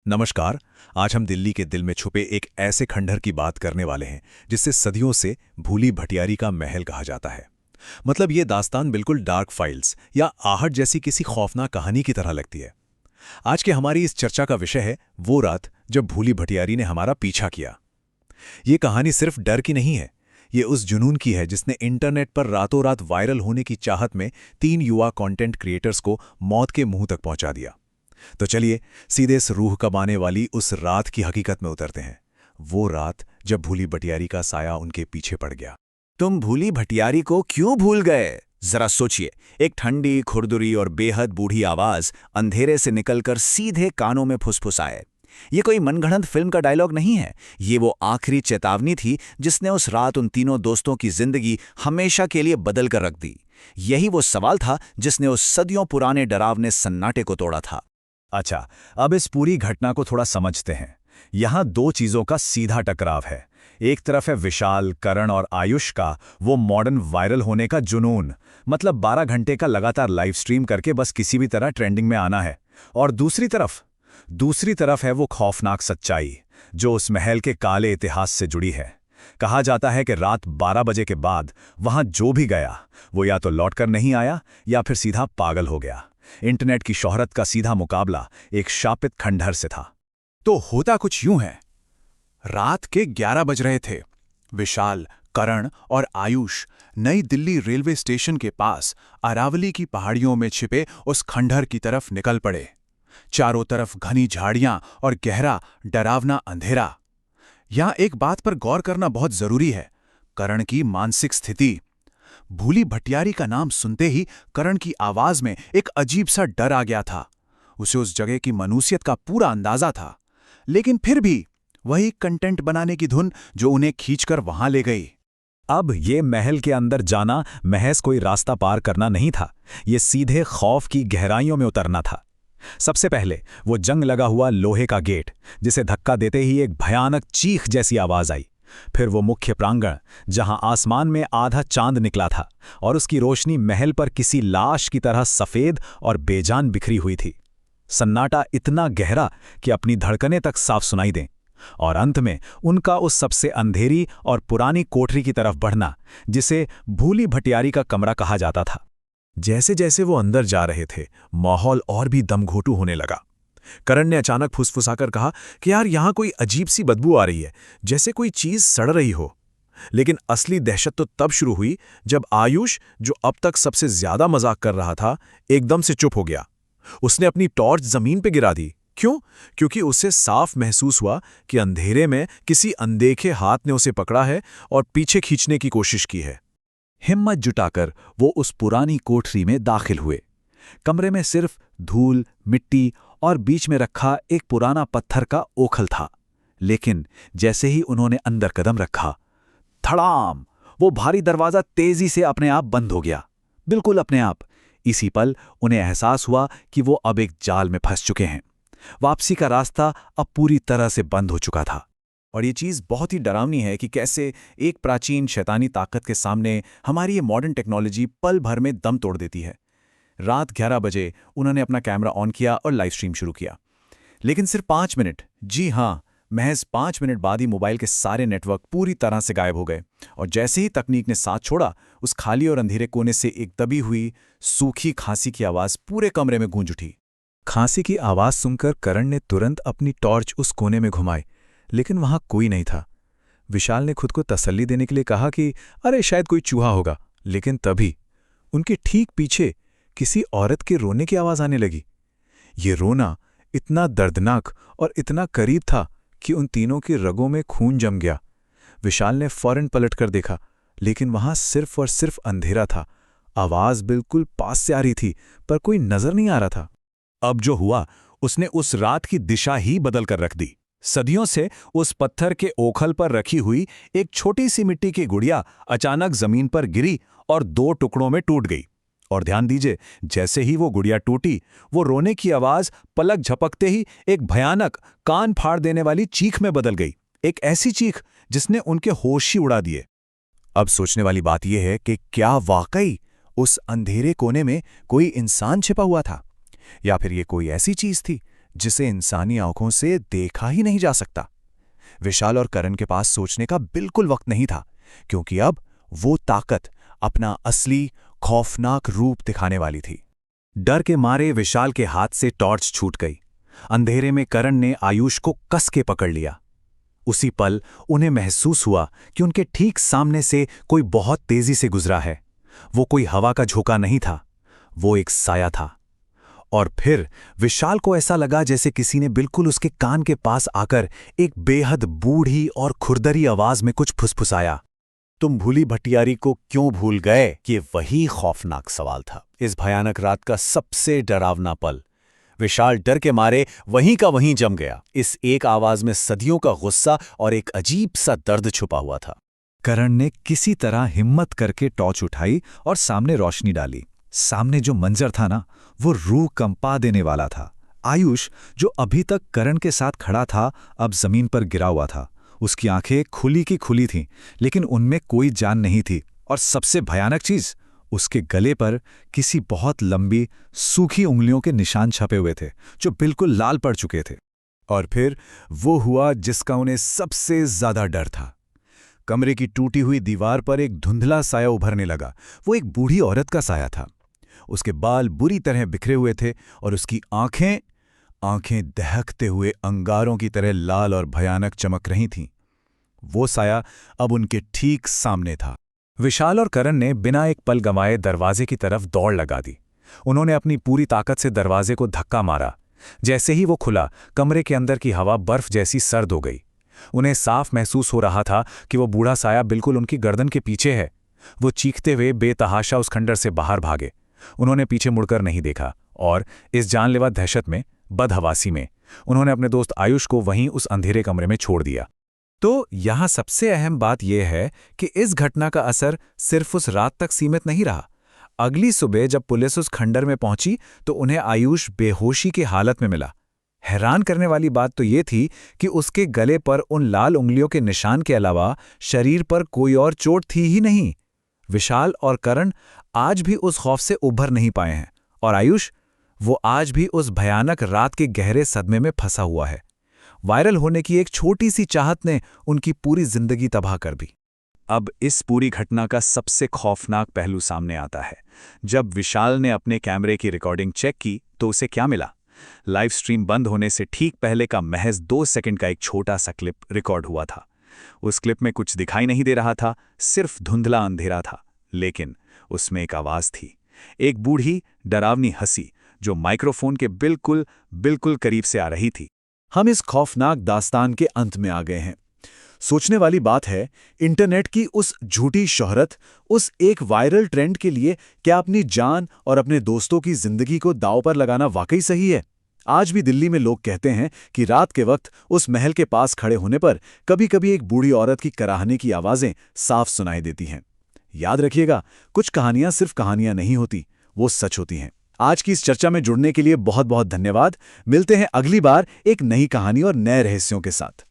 नमस्कार। आज हम दिल्ली के दिल में छुपे एक ऐसे खंडहर की बात करने वाले हैं जिससे सदियों से भूली भटियारी का महल कहा जाता है। मतलब ये दास्तान बिल्कुल डार्क फाइल्स या आहट जैसी किसी खौफनाक कहानी की तरह लगती है। आज के हमारी इस चर्चा का विषय है वो रात जब भूली भटियारी ने हमारा पीछा किया। ये कहानी सिर्फ डर की नहीं है, ये उस जुनून की है जिसने इंटरनेट पर रातों रात वायरल होने की चाहत में 3 युवा कंटेंट क्रिएटर्स को मौत के मुंह तक पहुंचा दिया। तो चलिए सीधे इस रूह कबाने वाली उस रात की हकीकत में उतरते हैं। वो रात जब भूली भटियारी का साया उनके पीछे पड़ गया। तुम भूली भटियारी को क्यों भूल गए? जरा सोचिए। एक ठंडी, खुरदुरी और बेहद बूढ़ी आवाज अंधेरे से निकलकर सीधे कानों में फुसफुसाए। ये कोई मनगढ़ंत फिल्म का डायलॉग नहीं है, ये वो आखिरी चेतावनी थी जिसने उस रात उन तीनों दोस्तों की जिंदगी हमेशा के लिए बदल कर रख दी। यही वो सवाल था जिसने उस सदियों पुराने डरावने सन्नाटे को तोड़ा था। अच्छा, अब इस पूरी घटना को थोड़ा समझते हैं। यहाँ दो चीजों का सीधा टकराव है। एक तरफ है विशाल, करण और आयुष का वो मॉडर्न वायरल होने का जुनून, मतलब 12 घंटे का लगातार लाइव स्ट्रीम करके बस किसी भी तरह ट्रेंडिंग में आना है। और दूसरी तरफ है वो खौफनाक सच्चाई जो उस महल के काले इतिहास से जुड़ी है। कहा जाता है कि रात 12 बजे के बाद वहां जो भी गया वो या तो लौटकर नहीं आया या फिर सीधा पागल हो गया। इंटरनेट की शोहरत का सीधा मुकाबला एक शापित खंडहर से था। तो होता कुछ यूं है। रात के 11 बज रहे थे। विशाल, करण और आयुष नई दिल्ली रेलवे स्टेशन के पास अरावली की पहाड़ियों में छिपे उस खंडहर की तरफ निकल पड़े। चारों तरफ घनी झाड़ियां और गहरा डरावना अंधेरा। यहां एक बात पर गौर करना बहुत जरूरी है, करण की मानसिक स्थिति। भूली भटियारी का नाम सुनते ही करण की आवाज में एक अजीब सा डर आ गया था। उसे उस जगह की मनुष्यत का पूरा अंदाजा था, लेकिन फिर भी वही कंटेंट बनाने की धुन जो उन्हें खींचकर वहां ले गई। अब ये महल के अंदर जाना महज कोई रास्ता पार करना नहीं था, ये सीधे खौफ की गहराइयों में उतरना था। सबसे पहले वो जंग लगा हुआ लोहे का गेट, जिसे धक्का देते ही एक भयानक चीख जैसी आवाज आई। फिर वो मुख्य प्रांगण, जहां आसमान में आधा चांद निकला था और उसकी रोशनी महल पर किसी लाश की तरह सफेद और बेजान बिखरी हुई थी। सन्नाटा इतना गहरा कि अपनी धड़कनें तक साफ सुनाई दें। और अंत में उनका उस सबसे अंधेरी और पुरानी कोठरी की तरफ बढ़ना, जिसे भूली भटियारी का कमरा कहा जाता था। जैसे जैसे वो अंदर जा रहे थे, माहौल और भी दमघोटू होने लगा। करण ने अचानक फुसफुसाकर कहा कि यार यहां कोई अजीब सी बदबू आ रही है, जैसे कोई चीज सड़ रही हो। लेकिन असली दहशत तो तब शुरू हुई जब आयुष, जो अब तक सबसे ज्यादा मजाक कर रहा था, एकदम से चुप हो गया। उसने अपनी टॉर्च जमीन पे गिरा दी। क्यों? क्योंकि उसे साफ महसूस हुआ कि अंधेरे में किसी अनदेखे हाथ ने उसे पकड़ा है और पीछे खींचने की कोशिश की है। हिम्मत जुटाकर वो उस पुरानी कोठरी में दाखिल हुए। कमरे में सिर्फ धूल, मिट्टी और बीच में रखा एक पुराना पत्थर का ओखल था। लेकिन जैसे ही उन्होंने अंदर कदम रखा, धड़ाम, वो भारी दरवाजा तेजी से अपने आप बंद हो गया, बिल्कुल अपने आप। इसी पल उन्हें एहसास हुआ कि वो अब एक जाल में फंस चुके हैं। वापसी का रास्ता अब पूरी तरह से बंद हो चुका था। और ये चीज़ बहुत ही डरावनी है कि कैसे एक प्राचीन शैतानी ताकत के सामने हमारी ये मॉडर्न टेक्नोलॉजी पल भर में दम तोड़ देती है। रात 11 बजे उन्होंने अपना कैमरा ऑन किया और लाइव स्ट्रीम शुरू किया। लेकिन सिर्फ 5 मिनट, जी हाँ, महज 5 मिनट बाद ही मोबाइल के सारे नेटवर्क पूरी तरह से गायब हो गए। और जैसे ही तकनीक ने साथ छोड़ा, उस खाली और अंधेरे कोने से एक दबी हुई सूखी खांसी की आवाज़ पूरे कमरे में गूंज उठी। खांसी की आवाज़ सुनकर करण ने तुरंत अपनी टॉर्च उस कोने में घुमाई, लेकिन वहां कोई नहीं था। विशाल ने खुद को तसल्ली देने के लिए कहा कि अरे शायद कोई चूहा होगा, लेकिन तभी उनके ठीक पीछे किसी औरत के रोने की आवाज आने लगी। ये रोना इतना दर्दनाक और इतना करीब था कि उन तीनों की रगों में खून जम गया। विशाल ने फौरन पलटकर देखा, लेकिन वहां सिर्फ और सिर्फ अंधेरा था। आवाज बिल्कुल पास से आ रही थी, पर कोई नजर नहीं आ रहा था। अब जो हुआ, उसने उस रात की दिशा ही बदल कर रख दी। सदियों से उस पत्थर के ओखल पर रखी हुई एक छोटी सी मिट्टी की गुड़िया अचानक जमीन पर गिरी और 2 टुकड़ों में टूट गई। और ध्यान दीजिए, जैसे ही वो गुड़िया टूटी, वो रोने की आवाज पलक झपकते ही एक भयानक, कान फाड़ देने वाली चीख में बदल गई। एक ऐसी चीख जिसने उनके होश ही उड़ा दिए। अब सोचने वाली बात यह है कि क्या वाकई उस अंधेरे कोने में कोई इंसान छिपा हुआ था, या फिर ये कोई ऐसी चीज थी जिसे इंसानी आंखों से देखा ही नहीं जा सकता। विशाल और करण के पास सोचने का बिल्कुल वक्त नहीं था, क्योंकि अब वो ताकत अपना असली खौफनाक रूप दिखाने वाली थी। डर के मारे विशाल के हाथ से टॉर्च छूट गई। अंधेरे में करण ने आयुष को कस के पकड़ लिया। उसी पल उन्हें महसूस हुआ कि उनके ठीक सामने से कोई बहुत तेजी से गुजरा है। वो कोई हवा का झोंका नहीं था, वो एक साया था। और फिर विशाल को ऐसा लगा जैसे किसी ने बिल्कुल उसके कान के पास आकर एक बेहद बूढ़ी और खुरदरी आवाज में कुछ फुसफुसाया। तुम भूली भटियारी को क्यों भूल गए? ये वही खौफनाक सवाल था, इस भयानक रात का सबसे डरावना पल। विशाल डर के मारे वहीं का वहीं जम गया। इस एक आवाज में सदियों का गुस्सा और एक अजीब सा दर्द छुपा हुआ था। करण ने किसी तरह हिम्मत करके टॉर्च उठाई और सामने रोशनी डाली। सामने जो मंजर था ना, वो रूह कंपा देने वाला था। आयुष, जो अभी तक करण के साथ खड़ा था, अब जमीन पर गिरा हुआ था। उसकी आंखें खुली की खुली थीं, लेकिन उनमें कोई जान नहीं थी। और सबसे भयानक चीज, उसके गले पर किसी बहुत लंबी सूखी उंगलियों के निशान छपे हुए थे, जो बिल्कुल लाल पड़ चुके थे। और फिर वो हुआ जिसका उन्हें सबसे ज्यादा डर था। कमरे की टूटी हुई दीवार पर एक धुंधला साया उभरने लगा। वो एक बूढ़ी औरत का साया था। उसके बाल बुरी तरह बिखरे हुए थे और उसकी आंखें दहकते हुए अंगारों की तरह लाल और भयानक चमक रही थीं। वो साया अब उनके ठीक सामने था। विशाल और करण ने बिना एक पल गंवाए दरवाजे की तरफ दौड़ लगा दी। उन्होंने अपनी पूरी ताकत से दरवाजे को धक्का मारा। जैसे ही वो खुला, कमरे के अंदर की हवा बर्फ जैसी सर्द हो गई। उन्हें साफ महसूस हो रहा था कि वो बूढ़ा साया बिल्कुल उनकी गर्दन के पीछे है। वो चीखते हुए बेतहाशा उस खंडर से बाहर भागे। उन्होंने पीछे मुड़कर नहीं देखा और इस जानलेवा दहशत में, बदहवासी में, उन्होंने अपने दोस्त आयुष को वहीं उस अंधेरे कमरे में छोड़ दिया। तो यहाँ सबसे अहम बात यह है कि इस घटना का असर सिर्फ उस रात तक सीमित नहीं रहा। अगली सुबह जब पुलिस उस खंडर में पहुंची तो उन्हें आयुष बेहोशी की हालत में मिला। हैरान करने वाली बात तो ये थी कि उसके गले पर उन लाल उंगलियों के निशान के अलावा शरीर पर कोई और चोट थी ही नहीं। विशाल और करण आज भी उस खौफ से उभर नहीं पाए हैं, और आयुष, वो आज भी उस भयानक रात के गहरे सदमे में फंसा हुआ है। वायरल होने की एक छोटी सी चाहत ने उनकी पूरी जिंदगी तबाह कर दी। अब इस पूरी घटना का सबसे खौफनाक पहलू सामने आता है। जब विशाल ने अपने कैमरे की रिकॉर्डिंग चेक की तो उसे क्या मिला? लाइव स्ट्रीम बंद होने से ठीक पहले का महज 2 सेकंड का एक छोटा सा क्लिप रिकॉर्ड हुआ था। उस क्लिप में कुछ दिखाई नहीं दे रहा था, सिर्फ धुंधला अंधेरा था। लेकिन उसमें एक आवाज थी, एक बूढ़ी डरावनी हंसी जो माइक्रोफोन के बिल्कुल करीब से आ रही थी। हम इस खौफनाक दास्तान के अंत में आ गए हैं। सोचने वाली बात है, इंटरनेट की उस झूठी शोहरत, उस एक वायरल ट्रेंड के लिए क्या अपनी जान और अपने दोस्तों की जिंदगी को दांव पर लगाना वाकई सही है? आज भी दिल्ली में लोग कहते हैं कि रात के वक्त उस महल के पास खड़े होने पर कभी-कभी एक बूढ़ी औरत की कराहने की आवाजें साफ सुनाई देती हैं। याद रखिएगा, कुछ कहानियां सिर्फ कहानियां नहीं होती, वो सच होती हैं। आज की इस चर्चा में जुड़ने के लिए बहुत बहुत धन्यवाद। मिलते हैं अगली बार एक नई कहानी और नए रहस्यों के साथ।